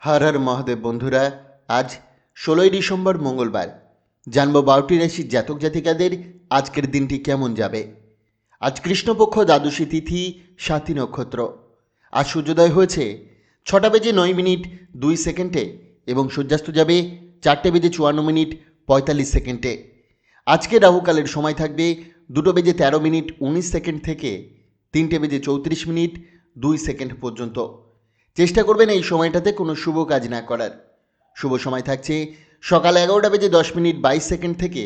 হর হর মহাদেব বন্ধুরা, আজ 16ই ডিসেম্বর মঙ্গলবার। জানবো 12টি রাশির জাতক জাতিকাদের আজকের দিনটি কেমন যাবে। আজ কৃষ্ণপক্ষ দ্বাদশী তিথি, স্বাতী নক্ষত্র। আজ সূর্যোদয় হয়েছে 6:09:02 এবং সূর্যাস্ত যাবে 4:54:45 আজকে রাহুকালের সময় থাকবে 2:13:19 থেকে 3:34:02 পর্যন্ত। চেষ্টা করবেন এই সময়টাতে কোনো শুভ কাজ না করার। শুভ সময় থাকছে সকাল 11:10:22 থেকে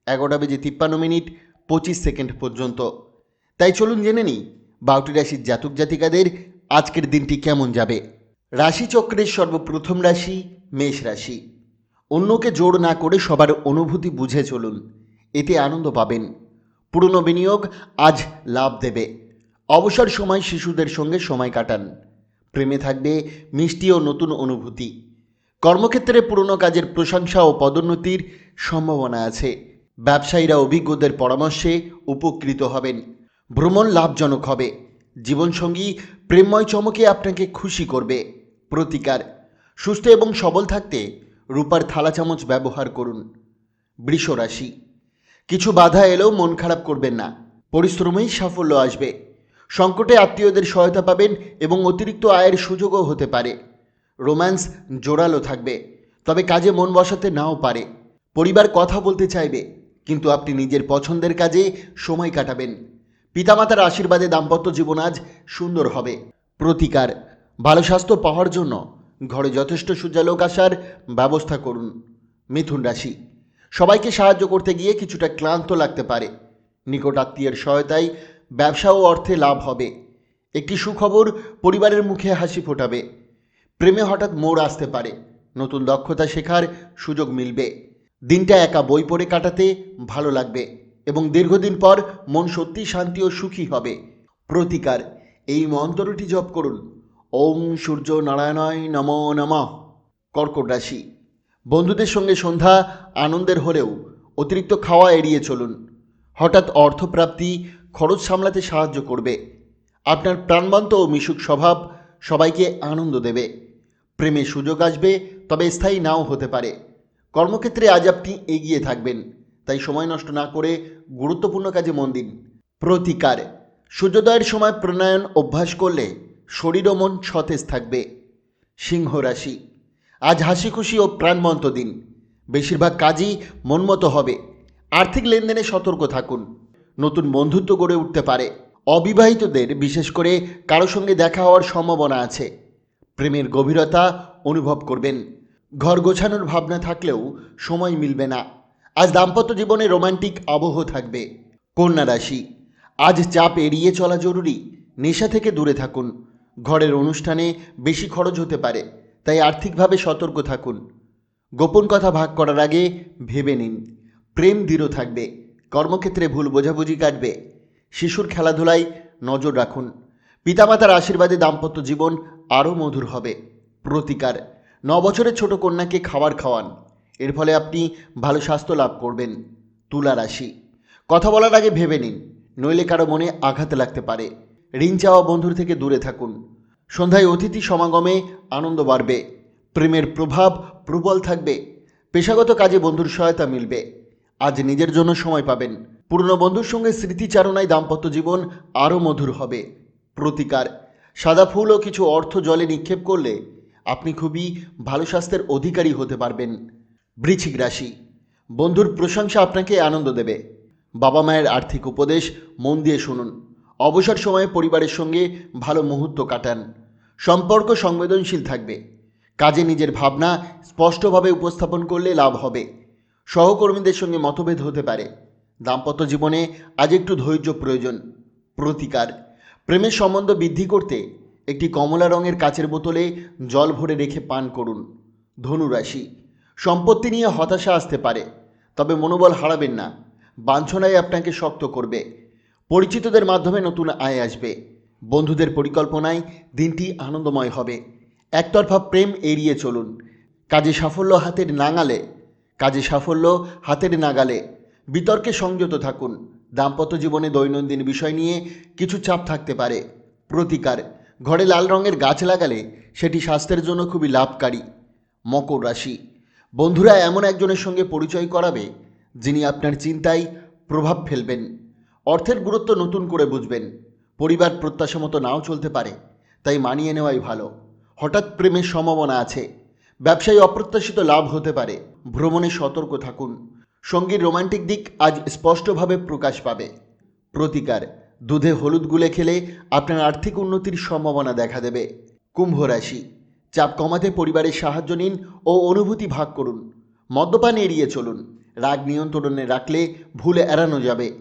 11:53:25 পর্যন্ত। তাই চলুন জেনে নিই 12টি রাশির জাতক জাতিকাদের আজকের দিনটি কেমন যাবে। রাশিচক্রের সর্বপ্রথম রাশি মেষ রাশি। অন্যকে জোর না করে সবার অনুভূতি বুঝে চলুন, এতে আনন্দ পাবেন। পুরনো বিনিয়োগ আজ লাভ দেবে। অবসর সময় শিশুদের সঙ্গে সময় কাটান। প্রেমে থাকবে মিষ্টি ও নতুন অনুভূতি। কর্মক্ষেত্রে পুরনো কাজের প্রশংসা ও পদোন্নতির সম্ভাবনা আছে। ব্যবসায়ীরা অভিজ্ঞদের পরামর্শে উপকৃত হবেন। ভ্রমণ লাভজনক হবে। জীবনসঙ্গী প্রেমময় চমকে আপনাকে খুশি করবে। প্রতিকার, সুস্থ এবং সবল থাকতে রূপার থালা চামচ ব্যবহার করুন। বৃষ রাশি। কিছু বাধা এলেও মন খারাপ করবেন না, পরিশ্রমেই সাফল্য আসবে। সংকটে আত্মীয়দের সহায়তা পাবেন এবং অতিরিক্ত আয়ের সুযোগও হতে পারে। রোম্যান্স জোরালো থাকবে, তবে কাজে মন বসাতে নাও পারে। পরিবার কথা বলতে চাইবে, কিন্তু আপনি নিজের পছন্দের কাজে সময় কাটাবেন। পিতামাতার আশীর্বাদে দাম্পত্য জীবন আজ সুন্দর হবে। প্রতিকার, ভালো স্বাস্থ্য পাওয়ার জন্য ঘরে যথেষ্ট সূর্যালোক আসার ব্যবস্থা করুন। মিথুন রাশি। সবাইকে সাহায্য করতে গিয়ে কিছুটা ক্লান্ত লাগতে পারে। নিকট আত্মীয়ের সহায়তায় ব্যবসা ও অর্থে লাভ হবে। একটি সুখবর পরিবারের মুখে হাসি ফোটাবে। প্রেমে হঠাৎ মোড় আসতে পারে। নতুন দক্ষতা শেখার সুযোগ মিলবে। দিনটা একা বই পড়ে কাটাতে ভালো লাগবে এবং দীর্ঘদিন পর মন সত্যি শান্তি ও সুখী হবে। প্রতিকার, এই মন্ত্রটি জপ করুন। ওম সূর্য নারায়ণায় নমো নমঃ। কর্কট রাশি। বন্ধুদের সঙ্গে সন্ধ্যা আনন্দের হলেও অতিরিক্ত খাওয়া এড়িয়ে চলুন। হঠাৎ অর্থপ্রাপ্তি খরচ সামলাতে সাহায্য করবে। আপনার প্রাণবন্ত ও মিশুক স্বভাব সবাইকে আনন্দ দেবে। প্রেমে সুযোগ আসবে, তবে স্থায়ী নাও হতে পারে। কর্মক্ষেত্রে আজ আপনি এগিয়ে থাকবেন, তাই সময় নষ্ট না করে গুরুত্বপূর্ণ কাজে মন দিন। প্রতিকার, সূর্যোদয়ের সময় প্রাণায়াম অভ্যাস করলে শরীর ও মন সতেজ থাকবে। সিংহ রাশি। আজ হাসি খুশি ও প্রাণবন্ত দিন। বেশিরভাগ কাজই মনমতো হবে। আর্থিক লেনদেনে সতর্ক থাকুন। নতুন বন্ধুত্ব গড়ে উঠতে পারে। অবিবাহিতদের বিশেষ করে কারো সঙ্গে দেখা হওয়ার সম্ভাবনা আছে। প্রেমের গভীরতা অনুভব করবেন। ঘর গোছানোর ভাবনা থাকলেও সময় মিলবে না। আজ দাম্পত্য জীবনে রোমান্টিক আবহ থাকবে। কন্যা রাশি। আজ চাপ এড়িয়ে চলা জরুরি। নেশা থেকে দূরে থাকুন। ঘরের অনুষ্ঠানে বেশি খরচ হতে পারে, তাই আর্থিকভাবে সতর্ক থাকুন। গোপন কথা ভাগ করার আগে ভেবে নিন। প্রেম দৃঢ় থাকবে। কর্মক্ষেত্রে ভুল বোঝাবুঝি কাটবে। শিশুর খেলাধুলায় নজর রাখুন। পিতামাতার আশীর্বাদে দাম্পত্য জীবন আরও মধুর হবে। প্রতিকার, 9 বছরের ছোট কন্যাকে খাবার খাওয়ান। এর ফলে আপনি ভালো স্বাস্থ্য লাভ করবেন। তুলা রাশি। কথা বলার আগে ভেবে নিন, নইলে কারো মনে আঘাত লাগতে পারে। ঋণ চাওয়া বন্ধুর থেকে দূরে থাকুন। সন্ধ্যায় অতিথি সমাগমে আনন্দ বাড়বে। প্রেমের প্রভাব প্রবল থাকবে। পেশাগত কাজে বন্ধুর সহায়তা মিলবে। আজ নিজের জন্য সময় পাবেন। পুরনো বন্ধুর সঙ্গে স্মৃতিচারণায় দাম্পত্য জীবন আরও মধুর হবে। প্রতিকার, সাদা ফুল ও কিছু অর্থ জলে নিক্ষেপ করলে আপনি খুবই ভালো স্বাস্থ্যের অধিকারী হতে পারবেন। বৃশ্চিক রাশি। বন্ধুর প্রশংসা আপনাকে আনন্দ দেবে। বাবা মায়ের আর্থিক উপদেশ মন দিয়ে শুনুন। অবসর সময়ে পরিবারের সঙ্গে ভালো মুহূর্ত কাটান। সম্পর্ক সংবেদনশীল থাকবে। কাজে নিজের ভাবনা স্পষ্টভাবে উপস্থাপন করলে লাভ হবে। সহকর্মীদের সঙ্গে মতভেদ হতে পারে। দাম্পত্য জীবনে আজ একটু ধৈর্য প্রয়োজন। প্রতিকার, প্রেমের সম্বন্ধ বৃদ্ধি করতে একটি কমলা রঙের কাচের বোতলে জল ভরে রেখে পান করুন। ধনু রাশি। সম্পত্তি নিয়ে হতাশা আসতে পারে, তবে মনোবল হারাবেন না। বাঞ্ছনায় আপনাকে শক্ত করবে। পরিচিতদের মাধ্যমে নতুন আয় আসবে। বন্ধুদের পরিকল্পনায় দিনটি আনন্দময় হবে। একতরফা প্রেম এড়িয়ে চলুন। কাজে সাফল্য হাতের নাগালে। বিতর্কে সংযত থাকুন। দাম্পত্য জীবনে দৈনন্দিন বিষয় নিয়ে কিছু চাপ থাকতে পারে। প্রতিকার, ঘরে লাল রঙের গাছ লাগালে সেটি স্বাস্থ্যের জন্য খুবই লাভকারী। মকর রাশি, বন্ধুরা এমন একজনের সঙ্গে পরিচয় করাবে যিনি আপনার চিন্তায় প্রভাব ফেলবেন। অর্থের গুরুত্ব নতুন করে বুঝবেন। পরিবার প্রত্যাশা মতো নাও চলতে পারে, তাই মানিয়ে নেওয়াই ভালো। হঠাৎ প্রেমের সম্ভাবনা আছে। ব্যবসায়ী অপ্রত্যাশিত লাভ হতে পারে। ভ্রমণে সতর্ক থাকুন। সঙ্গীর রোমান্টিক দিক আজ স্পষ্টভাবে প্রকাশ পাবে। প্রতিকার, দুধে হলুদ গুলে খেলে আপনার আর্থিক উন্নতির সম্ভাবনা দেখা দেবে। কুম্ভ রাশি, চাপ কমাতে পরিবারের সাহায্য নিন ও অনুভূতি ভাগ করুন। মদ্যপান এড়িয়ে চলুন। রাগ নিয়ন্ত্রণে রাখলে ভুল এড়ানো যাবে।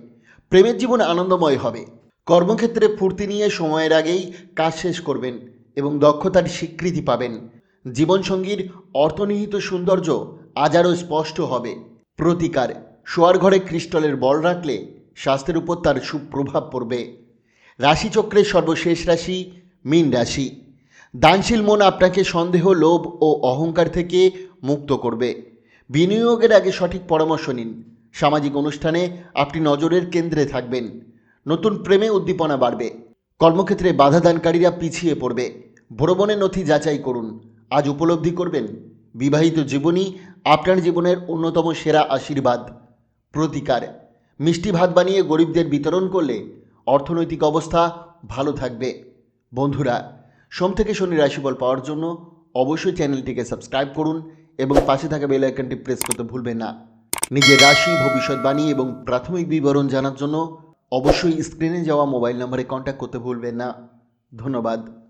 প্রেমের জীবন আনন্দময় হবে। কর্মক্ষেত্রে ফুর্তি নিয়ে সময়ের আগেই কাজ শেষ করবেন এবং দক্ষতার স্বীকৃতি পাবেন। জীবনসঙ্গীর অর্থনিহিত সৌন্দর্য আজ আরও স্পষ্ট হবে। প্রতিকার, শোয়ার ঘরে ক্রিস্টালের বল রাখলে স্বাস্থ্যের উপর তার সুপ্রভাব পড়বে। রাশিচক্রের সর্বশেষ রাশি মীন রাশি। দানশীল মন আপনাকে সন্দেহ, লোভ ও অহংকার থেকে মুক্ত করবে। বিনিয়োগের আগে সঠিক পরামর্শ নিন। সামাজিক অনুষ্ঠানে আপনি নজরের কেন্দ্রে থাকবেন। নতুন প্রেমে উদ্দীপনা বাড়বে। কর্মক্ষেত্রে বাধাদানকারীরা পিছিয়ে পড়বে। ভ্রমণের নথি যাচাই করুন। আজ উপলব্ধি করবেন বিবাহিত জীবনই আপনার জীবনের অন্যতম সেরা আশীর্বাদ। প্রতিকার, মিষ্টি ভাত বানিয়ে গরিবদের বিতরণ করলে অর্থনৈতিক অবস্থা ভালো থাকবে। বন্ধুরা, সোম থেকে শনি রাশিফল পাওয়ার জন্য অবশ্যই চ্যানেলটিকে সাবস্ক্রাইব করুন এবং পাশে থাকা বেল আইকনটি প্রেস করতে ভুলবেন না। নিজের রাশি, ভবিষ্যৎবাণী এবং প্রাথমিক বিবরণ জানার জন্য অবশ্যই স্ক্রিনে যাওয়া মোবাইল নম্বরে কন্ট্যাক্ট করতে ভুলবেন না। ধন্যবাদ।